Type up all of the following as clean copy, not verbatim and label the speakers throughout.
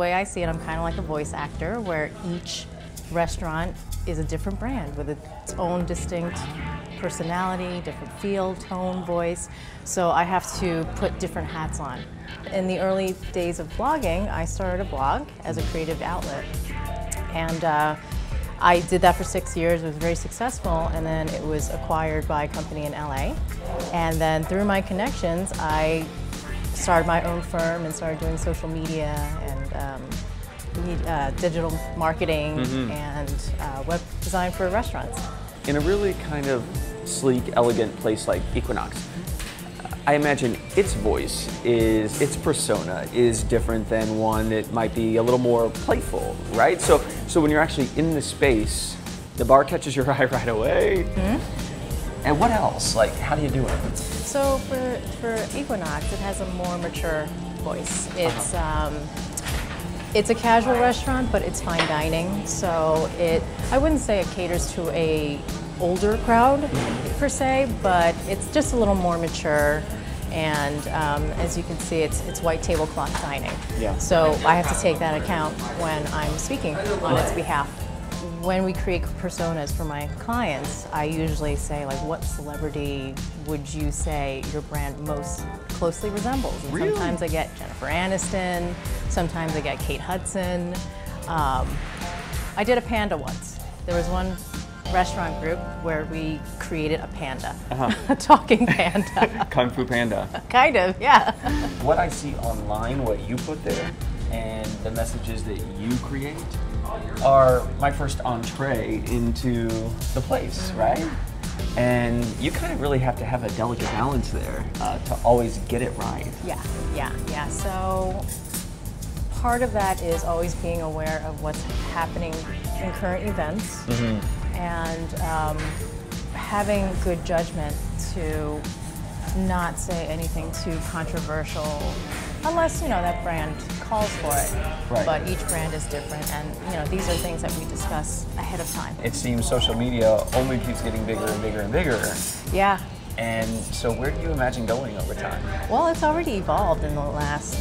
Speaker 1: way I see it, I'm kind of like a voice actor where each restaurant is a different brand with its own distinct personality, different feel, tone, voice. So I have to put different hats on. In the early days of blogging, I started a blog as a creative outlet. And I did that for 6 years. It was very successful, and then it was acquired by a company in LA. And then through my connections, I started my own firm and started doing social media and digital marketing and web design for restaurants.
Speaker 2: In a really kind of sleek, elegant place like Equinox, I imagine its voice its persona is different than one that might be a little more playful, right? So when you're actually in the space, the bar catches your eye right away. And what else? Like, how do you do it?
Speaker 1: So for Equinox, it has a more mature voice. It's a casual restaurant, but it's fine dining. So I wouldn't say it caters to a older crowd per se, but it's just a little more mature. And as you can see, it's white tablecloth dining.
Speaker 2: Yeah.
Speaker 1: So I have to take that account when I'm speaking on its behalf. When we create personas for my clients, I usually say, like, what celebrity would you say your brand most closely resembles? And
Speaker 2: really?
Speaker 1: Sometimes I get Jennifer Aniston, sometimes I get Kate Hudson. I did a panda once. There was one restaurant group where we created a panda, a talking panda.
Speaker 2: Kung Fu Panda.
Speaker 1: Kind of, yeah.
Speaker 2: What I see online, what you put there, and the messages that you create are my first entree into the place, right? And you kind of really have to have a delicate balance there to always get it right.
Speaker 1: Yeah. So part of that is always being aware of what's happening in current events and having good judgment to not say anything too controversial unless, that brand calls for it.
Speaker 2: Right.
Speaker 1: But each brand is different, and, these are things that we discuss ahead of time.
Speaker 2: It seems social media only keeps getting bigger and bigger and bigger.
Speaker 1: Yeah.
Speaker 2: And so where do you imagine going over time?
Speaker 1: Well, it's already evolved in the last,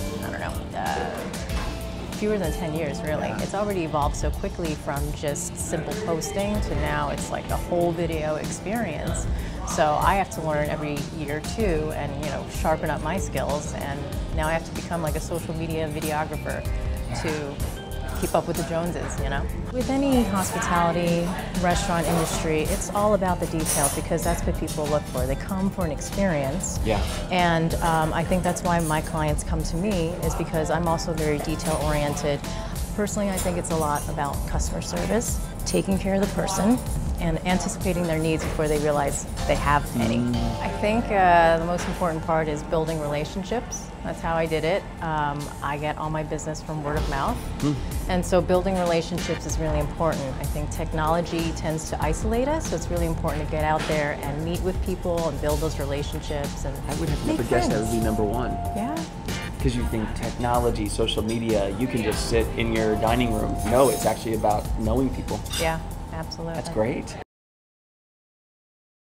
Speaker 1: fewer than 10 years, really. It's already evolved so quickly from just simple posting to now it's like a whole video experience. So I have to learn every year or two and, sharpen up my skills, and now I have to become like a social media videographer to keep up with the Joneses, With any hospitality, restaurant industry, it's all about the details because that's what people look for. They come for an experience.
Speaker 2: Yeah.
Speaker 1: And I think that's why my clients come to me, is because I'm also very detail-oriented. Personally, I think it's a lot about customer service, taking care of the person, and anticipating their needs before they realize they have any. I think the most important part is building relationships. That's how I did it. I get all my business from word of mouth. And so building relationships is really important. I think technology tends to isolate us, so it's really important to get out there and meet with people and build those relationships. And
Speaker 2: I would have never guessed that would be number one.
Speaker 1: Yeah.
Speaker 2: Because you think technology, social media, you can just sit in your dining room. No, it's actually about knowing people.
Speaker 1: Yeah, absolutely.
Speaker 2: That's great.